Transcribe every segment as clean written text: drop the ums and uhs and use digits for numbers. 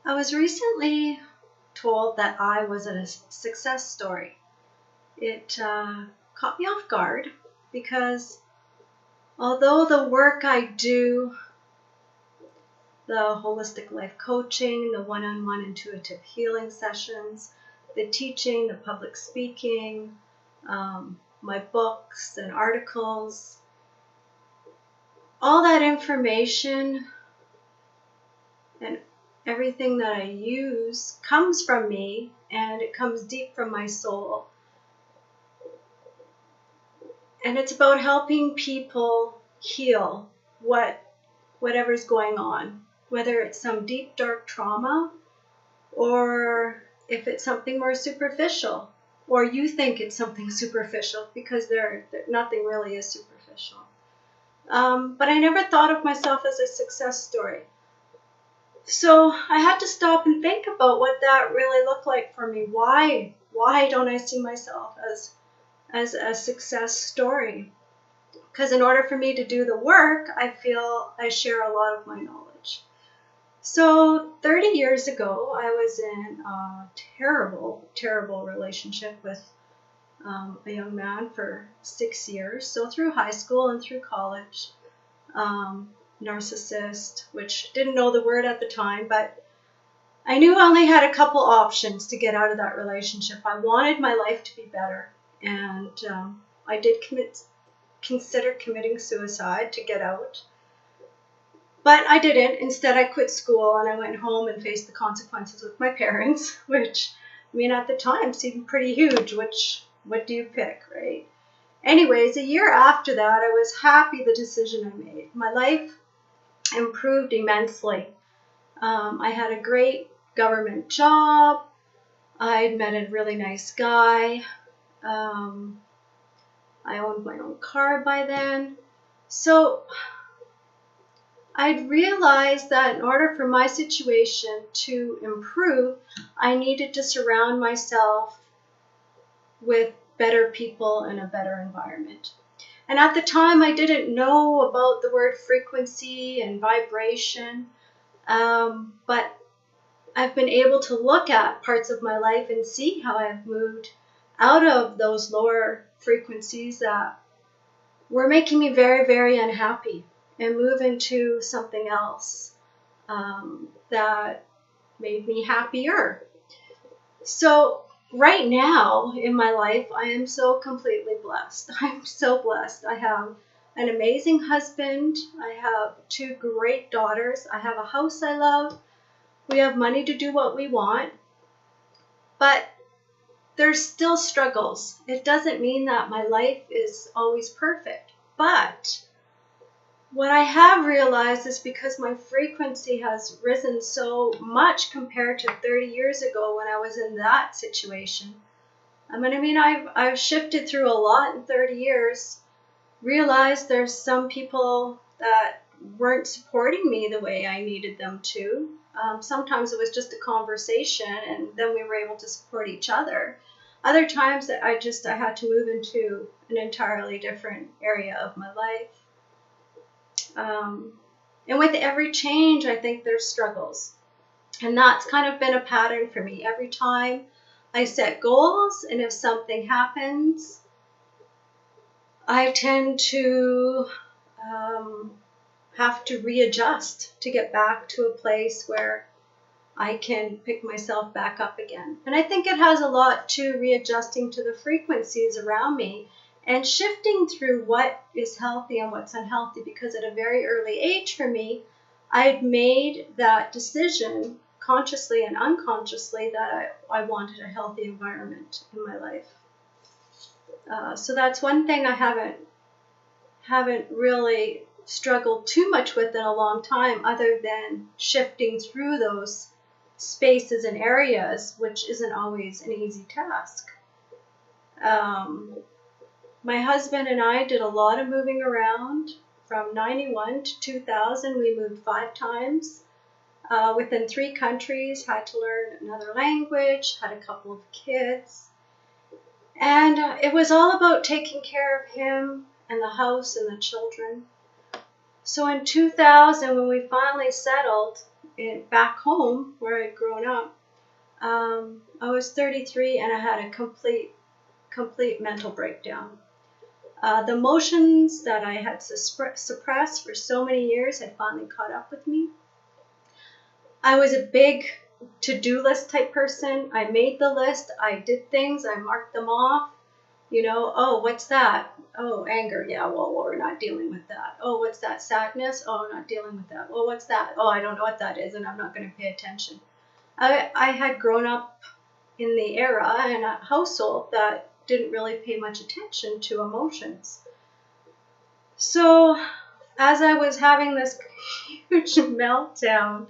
I was recently told that I was a success story. It caught me off guard because although the work I do, the holistic life coaching, the one-on-one intuitive healing sessions, the teaching, the public speaking, my books and articles, all that information and everything that I use comes from me, and it comes deep from my soul. And it's about helping people heal whatever's going on, whether it's some deep, dark trauma, or if it's something more superficial, or you think it's something superficial, because nothing really is superficial. But I never thought of myself as a success story. So I had to stop and think about what that really looked like for me. Why don't I see myself as a success story? Because in order for me to do the work, I feel I share a lot of my knowledge. So 30 years ago, I was in a terrible, terrible relationship with a young man for 6 years. So through high school and through college, narcissist, which didn't know the word at the time, but I knew I only had a couple options to get out of that relationship. I wanted my life to be better, and I did consider committing suicide to get out, but I didn't. Instead, I quit school and I went home and faced the consequences with my parents, which, I mean, at the time seemed pretty huge. What do you pick, right? Anyways, a year after that, I was happy the decision I made. My life improved immensely. I had a great government job. I'd met a really nice guy. I owned my own car by then. So I'd realized that in order for my situation to improve, I needed to surround myself with better people and a better environment. And at the time, I didn't know about the word frequency and vibration, but I've been able to look at parts of my life and see how I've moved out of those lower frequencies that were making me very, very unhappy, and move into something else that made me happier. So right now in my life, I am so completely blessed. I'm so blessed. I have an amazing husband. I have 2 great daughters. I have a house I love. We have money to do what we want. But there's still struggles. It doesn't mean that my life is always perfect. But what I have realized is because my frequency has risen so much compared to 30 years ago when I was in that situation. I've shifted through a lot in 30 years, realized there's some people that weren't supporting me the way I needed them to. Sometimes it was just a conversation, and then we were able to support each other. Other times that I had to move into an entirely different area of my life. And with every change, I think there's struggles. And that's kind of been a pattern for me. Every time I set goals, and if something happens, I tend to have to readjust to get back to a place where I can pick myself back up again. And I think it has a lot to readjusting to the frequencies around me and shifting through what is healthy and what's unhealthy, because at a very early age for me, I had made that decision consciously and unconsciously that I wanted a healthy environment in my life. So that's one thing I haven't really struggled too much with in a long time, other than shifting through those spaces and areas, which isn't always an easy task. My husband and I did a lot of moving around. From 91 to 2000, we moved 5 times within 3 countries, had to learn another language, had a couple of kids. And it was all about taking care of him and the house and the children. So in 2000, when we finally settled, back home where I'd grown up, I was 33 and I had a complete mental breakdown. The emotions that I had suppressed for so many years had finally caught up with me. I was a big to-do list type person. I made the list, I did things, I marked them off. Oh, what's that? Oh, anger. Yeah, well, we're not dealing with that. Oh, what's that? Sadness? Oh, not dealing with that. Oh, what's that? Oh, I don't know what that is, and I'm not going to pay attention. I had grown up in the era in a household that didn't really pay much attention to emotions. So as I was having this huge meltdown,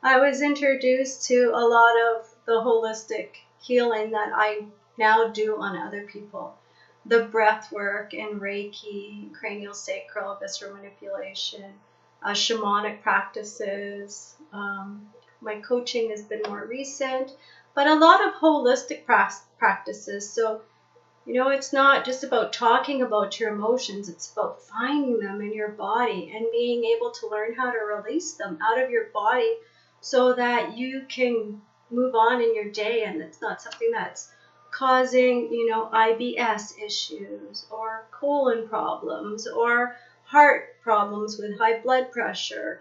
I was introduced to a lot of the holistic healing that I now do on other people. The breath work and Reiki, craniosacral, visceral manipulation, shamanic practices. My coaching has been more recent, but a lot of holistic practices. So, it's not just about talking about your emotions, it's about finding them in your body and being able to learn how to release them out of your body so that you can move on in your day and it's not something that's causing, IBS issues or colon problems or heart problems with high blood pressure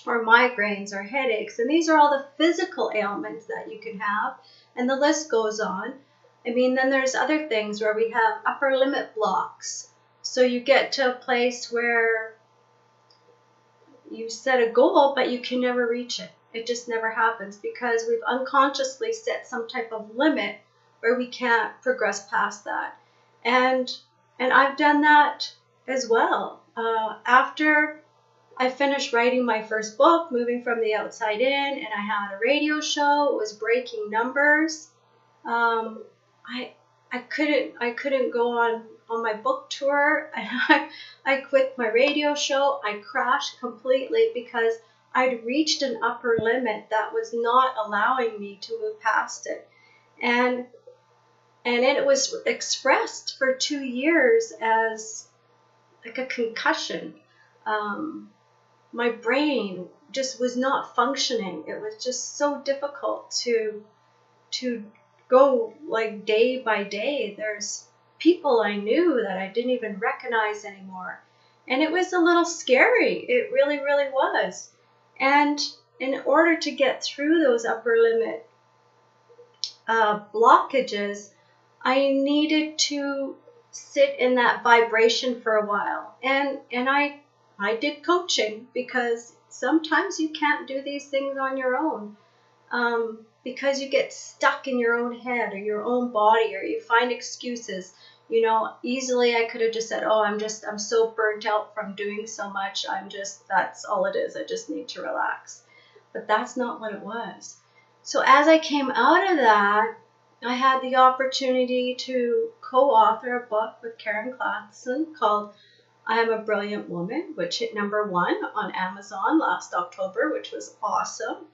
or migraines or headaches. And these are all the physical ailments that you can have, and the list goes on. Then there's other things where we have upper limit blocks. So you get to a place where you set a goal, but you can never reach it. It just never happens because we've unconsciously set some type of limit where we can't progress past that. And I've done that as well. After I finished writing my first book, Moving from the Outside In, and I had a radio show. It was breaking numbers. I couldn't go on my book tour. I quit my radio show. I crashed completely because I'd reached an upper limit that was not allowing me to move past it. And it was expressed for 2 years as like a concussion. My brain just was not functioning. It was just so difficult to go like day by day. There's people I knew that I didn't even recognize anymore. And it was a little scary. It really, really was. And in order to get through those upper limit blockages, I needed to sit in that vibration for a while. And I did coaching because sometimes you can't do these things on your own. Because you get stuck in your own head or your own body, or you find excuses. Easily I could have just said, oh, I'm so burnt out from doing so much. That's all it is. I just need to relax. But that's not what it was. So as I came out of that, I had the opportunity to co-author a book with Karen Klassen called I Am a Brilliant Woman, which hit #1 on Amazon last October, which was awesome.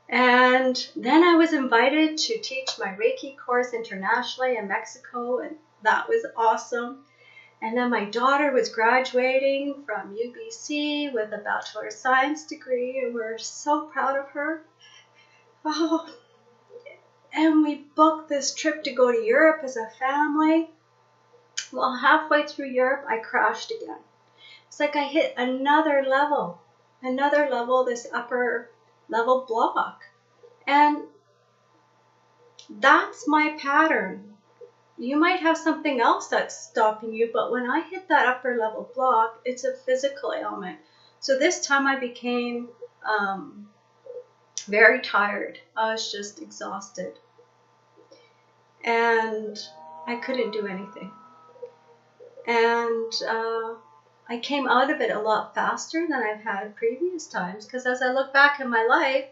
And then I was invited to teach my Reiki course internationally in Mexico, and that was awesome. And then my daughter was graduating from UBC with a Bachelor of Science degree, and we're so proud of her. Oh, and we booked this trip to go to Europe as a family. Well, halfway through Europe, I crashed again. It's like I hit another level, this upper level block. And that's my pattern. You might have something else that's stopping you, but when I hit that upper level block, it's a physical ailment. So this time I became very tired. I was just exhausted. And I couldn't do anything. And I came out of it a lot faster than I've had previous times, because as I look back in my life,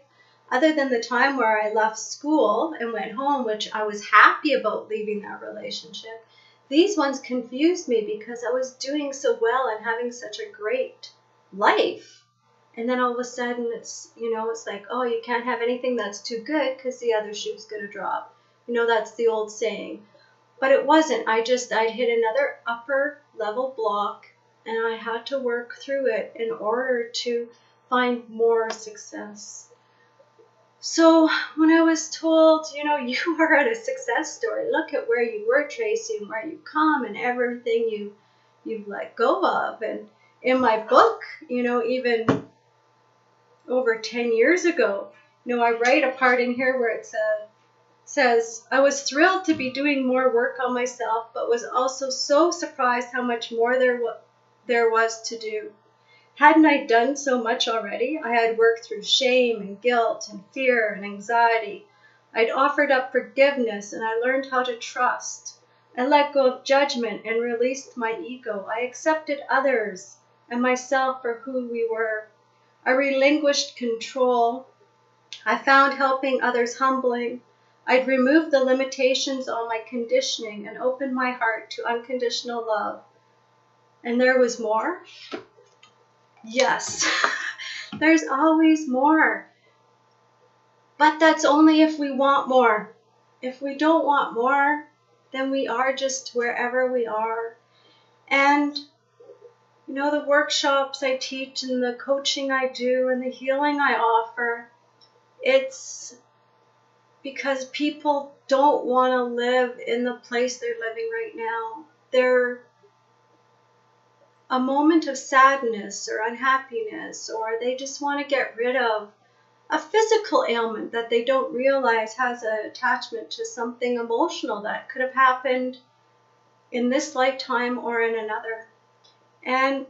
other than the time where I left school and went home, which I was happy about leaving that relationship, these ones confused me because I was doing so well and having such a great life. And then all of a sudden it's like, oh, you can't have anything that's too good because the other shoe's going to drop. That's the old saying. But it wasn't. I'd hit another upper level block, and I had to work through it in order to find more success. So when I was told, you know, you are at a success story, look at where you were, Tracy, and where you've come and everything you've let go of. And in my book, you know, even over 10 years ago, you know, I write a part in here where it says, I was thrilled to be doing more work on myself, but was also so surprised how much more there was to do. Hadn't I done so much already? I had worked through shame and guilt and fear and anxiety. I'd offered up forgiveness and I learned how to trust. I let go of judgment and released my ego. I accepted others and myself for who we were. I relinquished control. I found helping others humbling. I'd removed the limitations on my conditioning and opened my heart to unconditional love. And there was more? Yes, there's always more. But that's only if we want more. If we don't want more, then we are just wherever we are. And, you know, the workshops I teach and the coaching I do and the healing I offer, it's because people don't want to live in the place they're living right now. They're a moment of sadness or unhappiness, or they just want to get rid of a physical ailment that they don't realize has an attachment to something emotional that could have happened in this lifetime or in another. And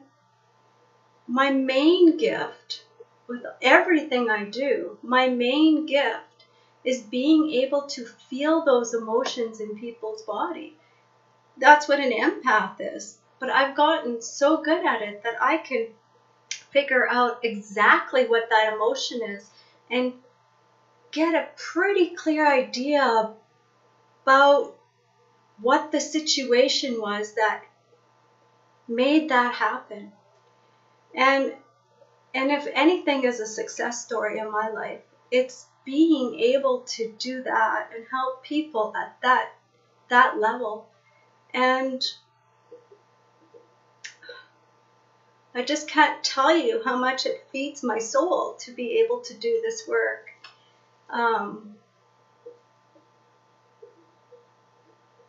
my main gift with everything I do, my main gift is being able to feel those emotions in people's body. That's what an empath is. But I've gotten so good at it that I can figure out exactly what that emotion is and get a pretty clear idea about what the situation was that made that happen. And if anything is a success story in my life, it's being able to do that and help people at that level. And I just can't tell you how much it feeds my soul to be able to do this work.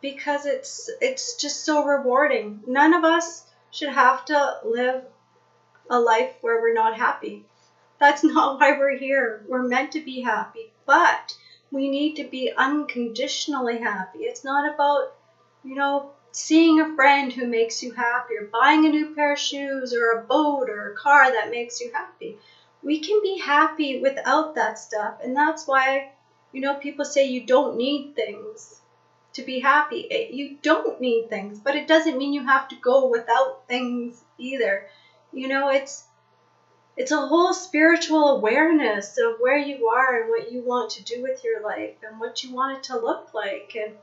Because it's just so rewarding. None of us should have to live a life where we're not happy. That's not why we're here. We're meant to be happy, but we need to be unconditionally happy. It's not about, you know, seeing a friend who makes you happy, or buying a new pair of shoes, or a boat, or a car that makes you happy. We can be happy without that stuff, and that's why, you know, people say you don't need things to be happy. You don't need things, but it doesn't mean you have to go without things either. You know, it's a whole spiritual awareness of where you are and what you want to do with your life and what you want it to look like. And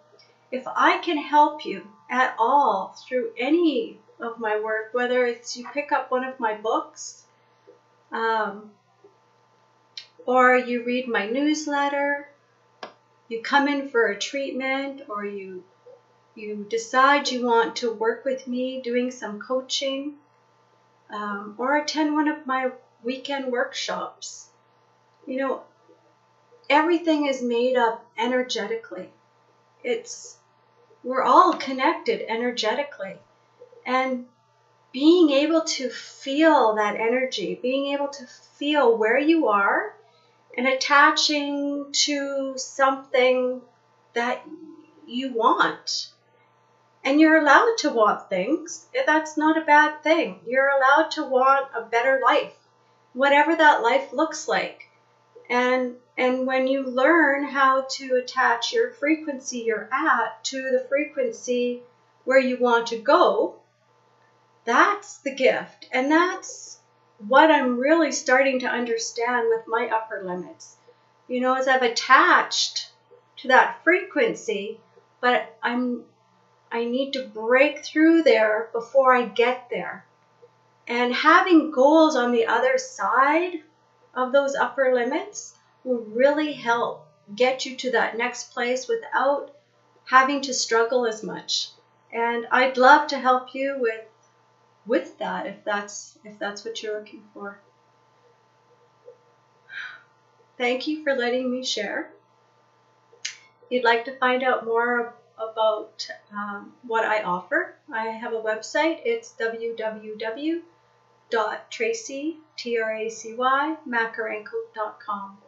if I can help you at all through any of my work, whether it's you pick up one of my books, or you read my newsletter, you come in for a treatment, or you decide you want to work with me doing some coaching, or attend one of my weekend workshops, you know, everything is made up energetically. We're all connected energetically, and being able to feel that energy, being able to feel where you are and attaching to something that you want. And you're allowed to want things. That's not a bad thing. You're allowed to want a better life, whatever that life looks like. And when you learn how to attach your frequency you're at to the frequency where you want to go, that's the gift. And that's what I'm really starting to understand with my upper limits. You know, as I've attached to that frequency, but I need to break through there before I get there. And having goals on the other side of those upper limits will really help get you to that next place without having to struggle as much. And I'd love to help you with that if that's what you're looking for. Thank you for letting me share. If you'd like to find out more about what I offer, I have a website. It's www.tracy, Tracy, Makarenko.com.